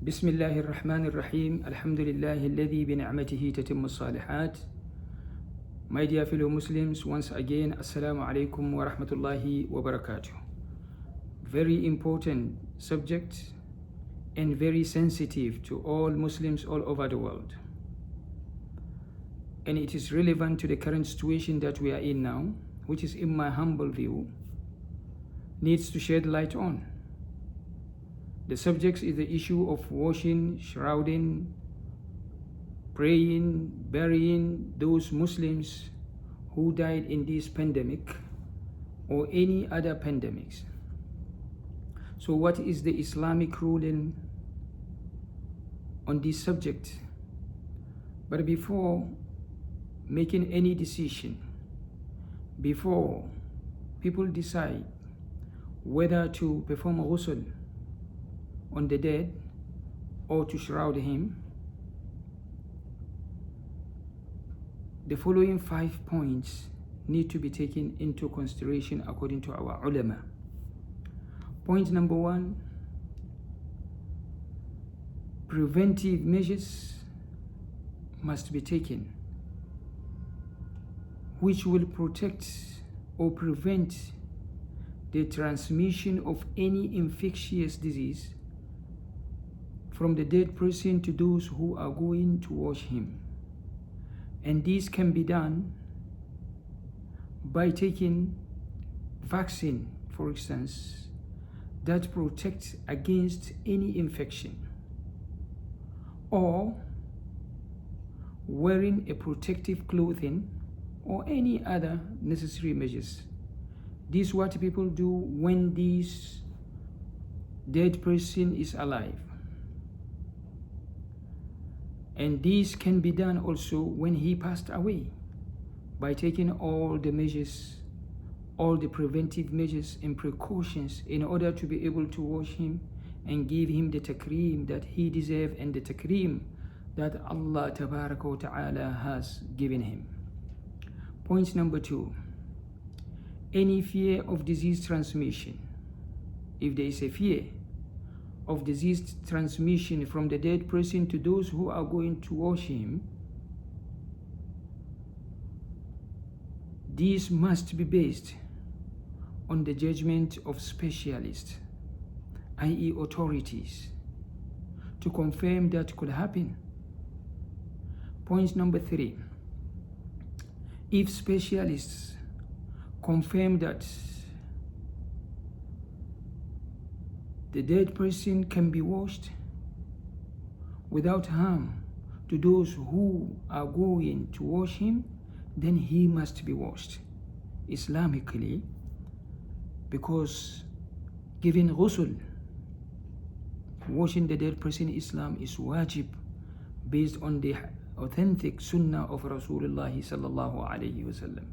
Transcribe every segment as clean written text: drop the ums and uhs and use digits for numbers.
بسم الله الرحمن الرحيم الحمد لله الذي بنعمته تتم الصالحات. My dear fellow Muslims, once again, Assalamu alaikum wa rahmatullahi wa barakatuh. Very important subject and very sensitive to all Muslims all over the world. And it is relevant to the current situation that we are in now, which is, in my humble view, needs to shed light on. The subject is the issue of washing, shrouding, praying, burying those Muslims who died in this pandemic or any other pandemics. So what is the Islamic ruling on this subject? But before making any decision, before people decide whether to perform a ghusl on the dead or to shroud him, the following 5 points need to be taken into consideration according to our ulama. Point number 1, preventive measures must be taken which will protect or prevent the transmission of any infectious disease from the dead person to those who are going to wash him. And this can be done by taking vaccine, for instance, that protects against any infection, or wearing a protective clothing or any other necessary measures. This is what people do when this dead person is alive. And this can be done also when he passed away, by taking all the measures, all the preventive measures and precautions in order to be able to wash him and give him the takreem that he deserves and the takreem that Allah Tabaraka wa Ta'ala has given him. Point number 2, any fear of disease transmission. If there is a fear of disease transmission from the dead person to those who are going to wash him, this must be based on the judgment of specialists, i.e. authorities, to confirm that could happen. Point number 3, if specialists confirm that the dead person can be washed without harm to those who are going to wash him, then he must be washed Islamically, because giving ghusl, washing the dead person in Islam, is wajib based on the authentic sunnah of Rasulullah sallallahu alaihi wasallam,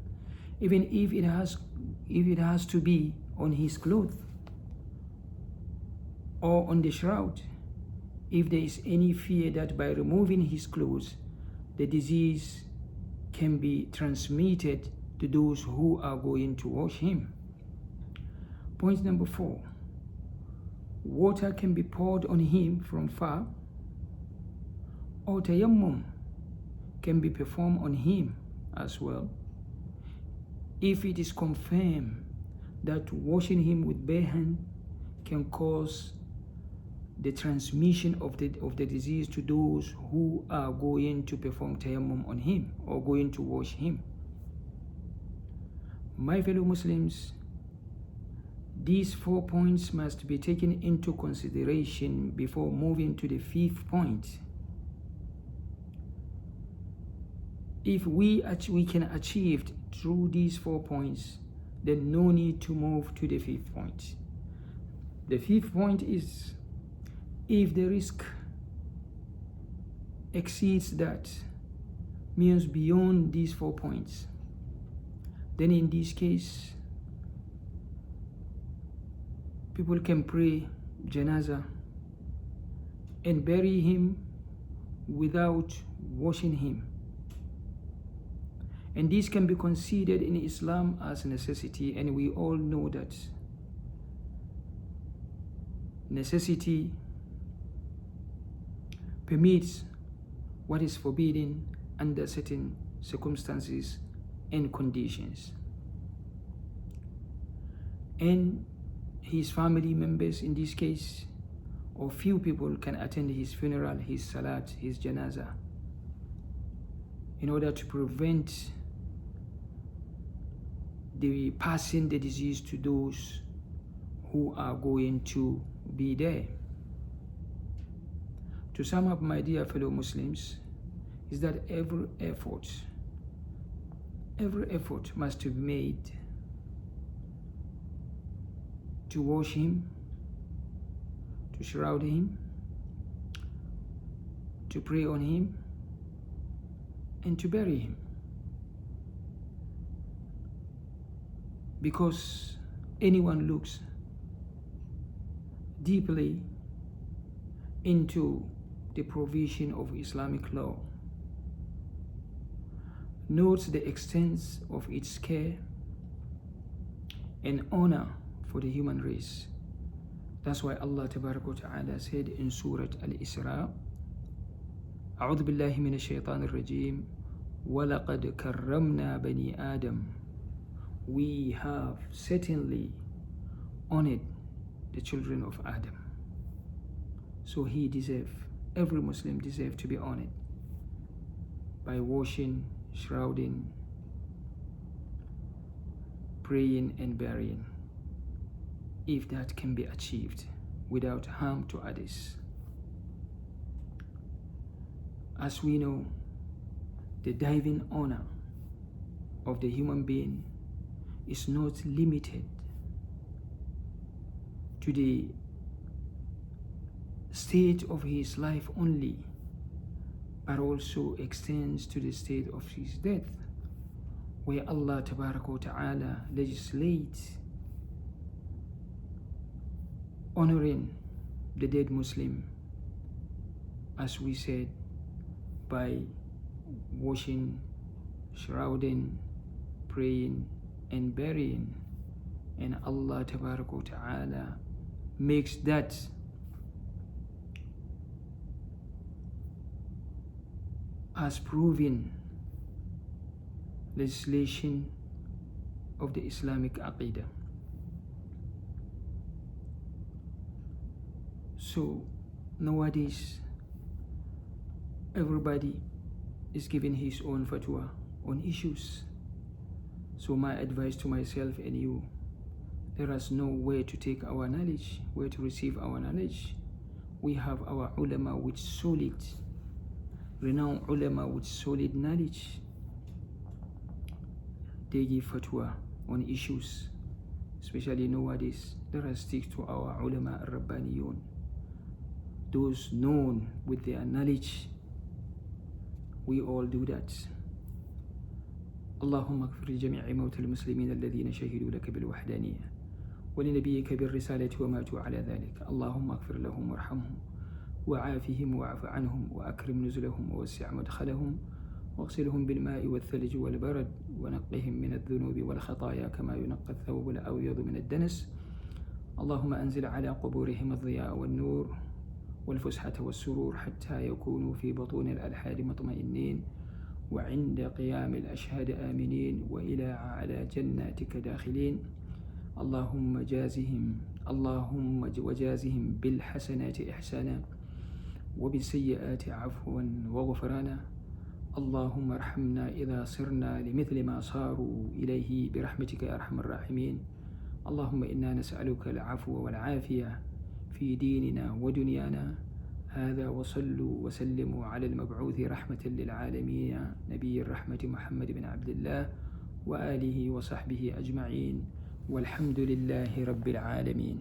even if it has to be on his clothes or on the shroud, if there is any fear that by removing his clothes the disease can be transmitted to those who are going to wash him. Point number 4, water can be poured on him from far, or tayammum can be performed on him as well, if it is confirmed that washing him with bare hand can cause the transmission of the disease to those who are going to perform tayammum on him or going to wash him. My fellow Muslims, these 4 points must be taken into consideration before moving to the 5th point. If we can achieve through these 4 points, then no need to move to the 5th point. The 5th point is, if the risk exceeds that, means beyond these 4 points, then in this case, people can pray janazah and bury him without washing him. And this can be considered in Islam as a necessity, and we all know that necessity permits what is forbidden under certain circumstances and conditions. And his family members, in this case, or few people, can attend his funeral, his salat, his janazah, in order to prevent the passing the disease to those who are going to be there. To sum up, my dear fellow Muslims, is that every effort must be made to wash him, to shroud him, to pray on him, and to bury him. Because anyone looks deeply into the provision of Islamic law, notes the extent of its care and honor for the human race. That's why Allah Tabaraka wa Ta'ala said in Surah Al-Isra, أعوذ بالله من الشيطان الرجيم وَلَقَدْ كَرَّمْنَا بَنِي آدَمَ. We have certainly honored the children of Adam. So every Muslim deserves to be honored by washing, shrouding, praying and burying, if that can be achieved without harm to others. As we know, the divine honor of the human being is not limited to the state of his life only, but also extends to the state of his death, where Allah Tabaraka wa Ta'ala legislates honoring the dead Muslim, as we said, by washing, shrouding, praying and burying. And Allah Tabaraka wa Ta'ala makes that as proven legislation of the Islamic Aqidah. So nowadays everybody is giving his own fatwa on issues. So my advice to myself and you, there is no way to take our knowledge, where to receive our knowledge. We have our ulama with solid, renowned ulama with solid knowledge. They give fatwa on issues, especially nowadays. Let us stick to our ulama al-Rabbaniyun, those known with their knowledge. We all do that. اللهم اغفر لجميع موتى المسلمين الذين شهدوا لك بالوحدانية ولنبيك بالرسالة وماتوا على ذلك. اللهم اغفر لهم وارحمهم وعافهم واعف عنهم وأكرم نزلهم ووسع مدخلهم واغسلهم بالماء والثلج والبرد ونقهم من الذنوب والخطايا كما ينقى الثوب الأبيض من الدنس. اللهم أنزل على قبورهم الضياء والنور والفسحة والسرور حتى يكونوا في بطون الألحاد مطمئنين وعند قيام الأشهاد آمنين وإلى أعلى جناتك داخلين. اللهم وجازهم بالحسنات إحسانا وبالسيئات عفوا وغفرانا. اللهم ارحمنا إذا صرنا لمثل ما صاروا إليه برحمتك يا أرحم الراحمين. اللهم إنا نسألك العفو والعافية في ديننا ودنيانا هذا. وصلوا وسلموا على المبعوث رحمة للعالمين نبي الرحمة محمد بن عبد الله وآله وصحبه أجمعين والحمد لله رب العالمين.